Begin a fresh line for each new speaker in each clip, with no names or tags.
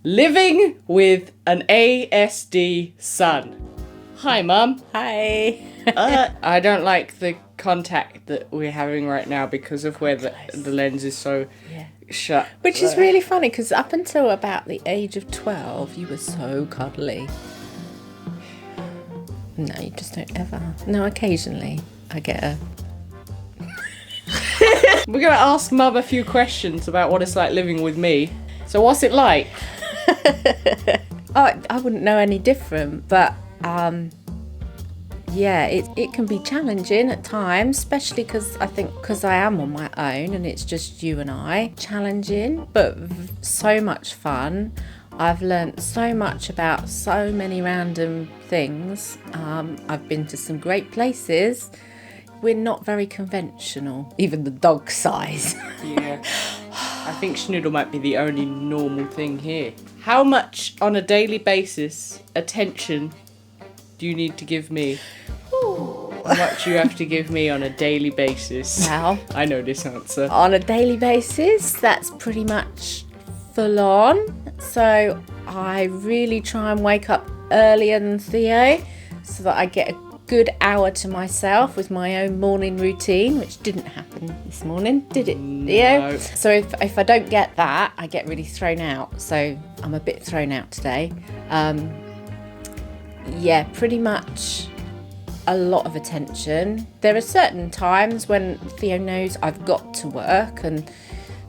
living with an ASD son. Hi, Mum.
Hi.
I don't like the contact that we're having right now because of where the lens is so shut.
Which is really funny because up until about the age of 12, you were so cuddly. No, you just don't ever. No, occasionally I get a...
We're going to ask Mum a few questions about what it's like living with me. So what's it like?
I wouldn't know any different, but it can be challenging at times, especially because I am on my own and it's just you and I. Challenging, but so much fun. I've learnt so much about so many random things. I've been to some great places. We're not very conventional, even the dog size.
Yeah. I think schnoodle might be the only normal thing here. How much on a daily basis attention do you need to give me?
Ooh.
How much you have to give me on a daily basis?
Now,
I know this answer.
on a daily basis, that's pretty much full on. So I really try and wake up earlier than Theo so that I get a good hour to myself with my own morning routine, which didn't happen this morning, did it, Theo?
No.
So if I don't get that, I get really thrown out. So I'm a bit thrown out today. Pretty much a lot of attention. There are certain times when Theo knows I've got to work, and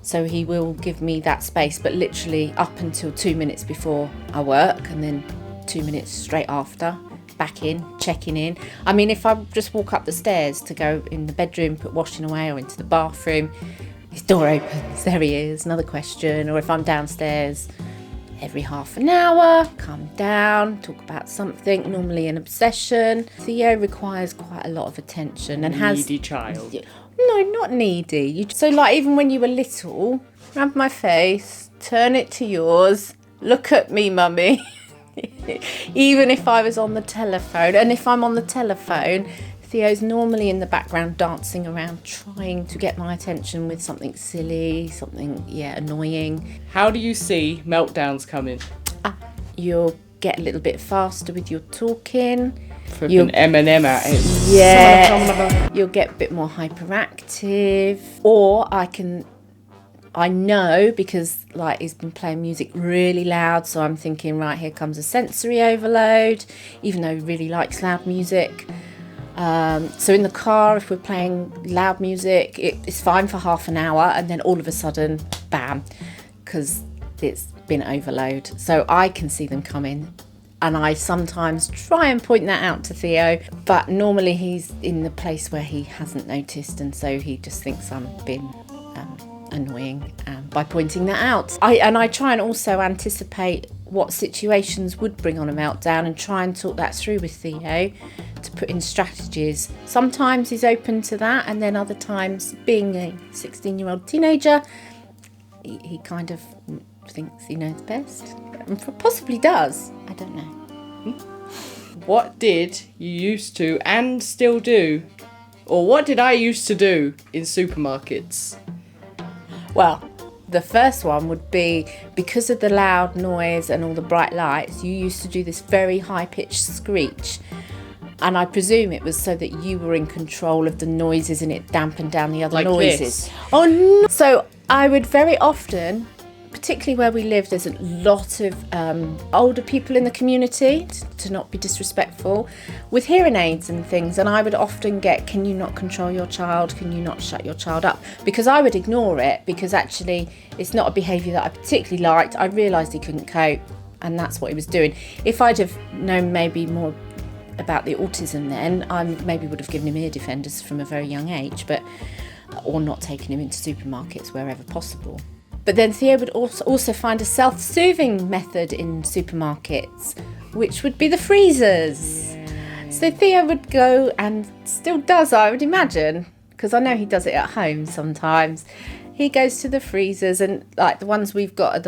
so he will give me that space, but literally up until 2 minutes before I work, and then 2 minutes straight after, back in, checking in. I mean, if I just walk up the stairs to go in the bedroom, put washing away, or into the bathroom, his door opens, there he is, another question. Or if I'm downstairs, every half an hour, come down, talk about something, normally an obsession. Theo requires quite a lot of attention and has...
Needy child.
No, not needy. So like even when you were little, grab my face, turn it to yours, look at me, mummy. Even if I was on the telephone, and if I'm on the telephone, Theo's normally in the background dancing around trying to get my attention with something silly, something annoying.
How do you see meltdowns coming?
You'll get a little bit faster with your talking.
Flipping M&M at it.
Yeah, you'll get a bit more hyperactive. Or I know because like he's been playing music really loud, so I'm thinking, right, here comes a sensory overload, even though he really likes loud music. So in the car, if we're playing loud music, it's fine for half an hour, and then all of a sudden, bam, because it's been overload. So I can see them coming, and I sometimes try and point that out to Theo, but normally he's in the place where he hasn't noticed, and so he just thinks I'm being annoying by pointing that out. I try and also anticipate what situations would bring on a meltdown and try and talk that through with Theo to put in strategies. Sometimes he's open to that, and then other times, being a 16-year-old teenager, he kind of thinks he knows best, and possibly does. I don't know.
What did you used to and still do, or what did I used to do in supermarkets?
Well, the first one would be, because of the loud noise and all the bright lights, you used to do this very high-pitched screech. And I presume it was so that you were in control of the noises and it dampened down the other
like
noises.
This.
Oh, no. So I would very often, particularly where we live, there's a lot of older people in the community, to not be disrespectful, with hearing aids and things, and I would often get, can you not control your child? Can you not shut your child up? Because I would ignore it, because actually it's not a behaviour that I particularly liked. I realised he couldn't cope, and that's what he was doing. If I'd have known maybe more about the autism then, I maybe would have given him ear defenders from a very young age, or not taken him into supermarkets wherever possible. But then Theo would also find a self-soothing method in supermarkets, which would be the freezers. Yeah. So Theo would go, and still does, I would imagine, because I know he does it at home sometimes. He goes to the freezers, and like the ones we've got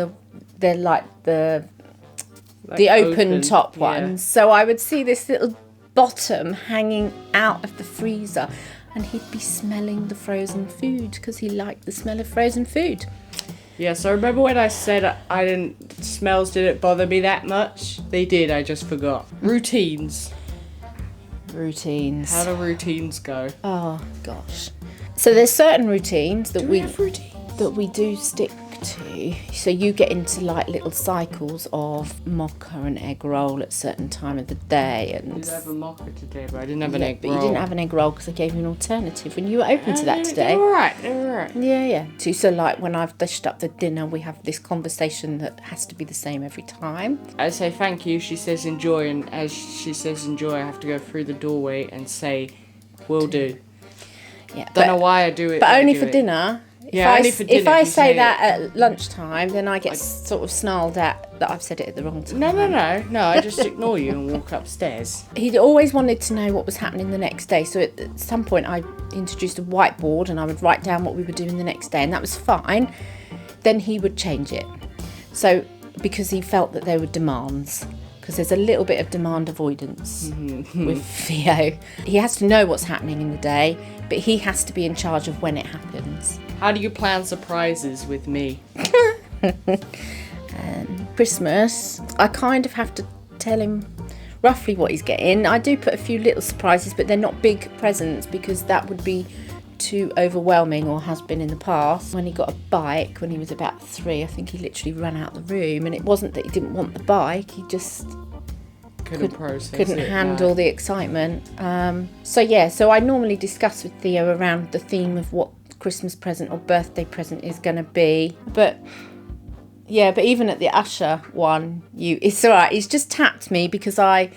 they're like the open top ones. So I would see this little bottom hanging out of the freezer, and he'd be smelling the frozen food because he liked the smell of frozen food.
Yeah, so remember when I said smells didn't bother me that much? They did, I just forgot. Routines.
Routines.
How do routines go?
Oh gosh. So there's certain routines that
we have routines?
that we do stick to. So you get into like little cycles of mocha and egg roll at certain time of the day. And
I did have a mocha today, but I didn't have an egg roll.
But you didn't have an egg roll because I gave you an alternative when you were open to that today.
They were alright.
Yeah. So like when I've dished up the dinner, we have this conversation that has to be the same every time.
I say thank you, she says enjoy, and as she says enjoy, I have to go through the doorway and say, will do.
Yeah.
Don't know why I do it.
But only for dinner.
Only for dinner.
If I say that at lunchtime, then I get sort of snarled at that I've said it at the wrong time.
No, I just ignore you and walk upstairs.
He'd always wanted to know what was happening the next day, so at some point I introduced a whiteboard and I would write down what we were doing the next day, and that was fine. Then he would change it. So, because he felt that there were demands. Because there's a little bit of demand avoidance with Theo. He has to know what's happening in the day, but he has to be in charge of when it happens.
How do you plan surprises with me?
Christmas, I kind of have to tell him roughly what he's getting. I do put a few little surprises, but they're not big presents because that would be too overwhelming, or has been in the past. When he got a bike when he was about 3, I think he literally ran out of the room, and it wasn't that he didn't want the bike, he just couldn't handle the excitement. So I normally discuss with Theo around the theme of what Christmas present or birthday present is going to be. But even at the Usher one, it's all right. He's just tapped me because I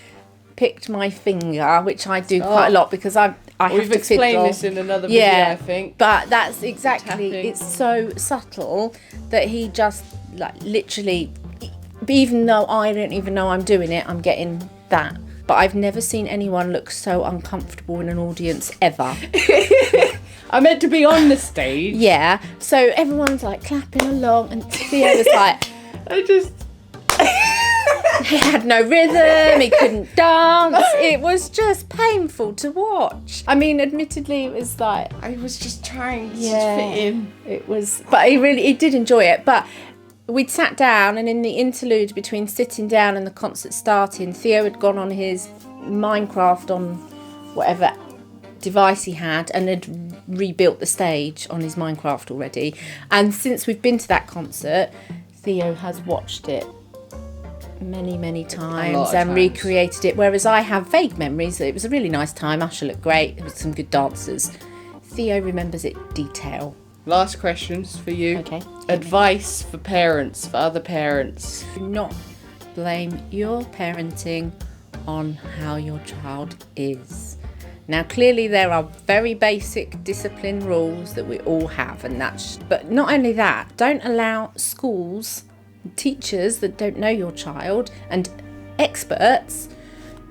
picked my finger, which I do quite a lot because I have to fiddle.
We've explained this in another video, I think.
But that's exactly, it's so subtle that he just like literally, even though I don't even know I'm doing it, I'm getting that. But I've never seen anyone look so uncomfortable in an audience ever.
I meant to be on the stage.
Yeah, so everyone's like clapping along, and Theo was like, he had no rhythm, he couldn't dance. It was just painful to watch. I mean, admittedly, it was like,
I was just trying to fit in.
It was, but he did enjoy it. But we'd sat down, and in the interlude between sitting down and the concert starting, Theo had gone on his Minecraft on whatever device he had and had rebuilt the stage on his Minecraft already. And since we've been to that concert, Theo has watched it many times and recreated it, whereas I have vague memories that it was a really nice time. Usher looked great, there was some good dancers. Theo remembers it detail.
Last questions for you.
Okay.
Advice for parents, for other parents.
Do not blame your parenting on how your child is. Now, clearly there are very basic discipline rules that we all have, but not only that, don't allow schools, teachers that don't know your child, and experts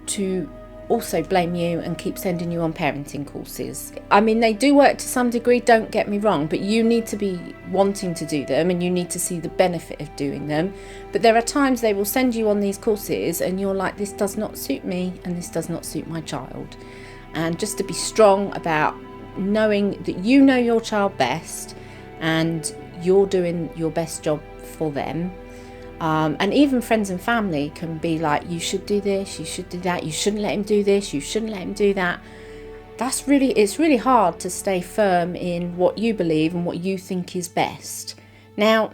to also blame you and keep sending you on parenting courses. I mean, they do work to some degree, don't get me wrong, but you need to be wanting to do them and you need to see the benefit of doing them. But there are times they will send you on these courses and you're like, this does not suit me and this does not suit my child. And just to be strong about knowing that you know your child best and you're doing your best job for them. And even friends and family can be like, you should do this, you should do that, you shouldn't let him do this, you shouldn't let him do that. It's really hard to stay firm in what you believe and what you think is best. Now,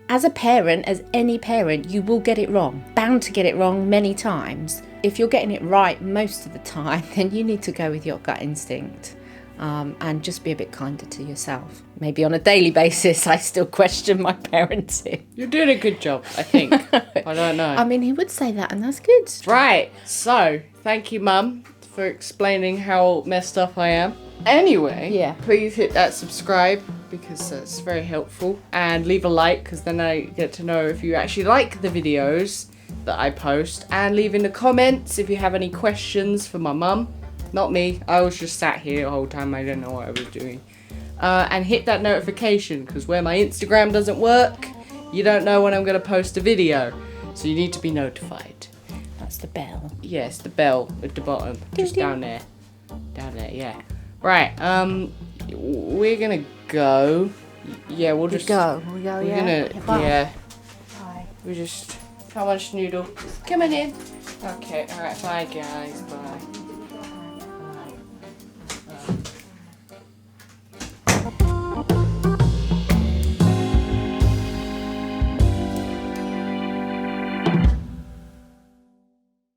as a parent, as any parent, you will get it wrong, bound to get it wrong many times. If you're getting it right most of the time, then you need to go with your gut instinct. And just be a bit kinder to yourself. Maybe on a daily basis, I still question my parenting.
You're doing a good job, I think. I don't know.
I mean, he would say that, and that's good.
Right. So, thank you, Mum, for explaining how messed up I am. Anyway, please hit that subscribe because that's very helpful. And leave a like because then I get to know if you actually like the videos that I post. And leave in the comments if you have any questions for my mum. Not me, I was just sat here the whole time, I didn't know what I was doing. And hit that notification, because where my Instagram doesn't work, you don't know when I'm going to post a video. So you need to be notified.
That's the bell.
Yes, the bell at the bottom, just down there. Down there, yeah. Right, we're going to go. Yeah, we'll
We
just
go. We go.
We're
Yeah.
gonna
Bye.
yeah.
Bye.
We just come on, Schnoodle. Coming in. Okay. All right. Bye, guys. Bye.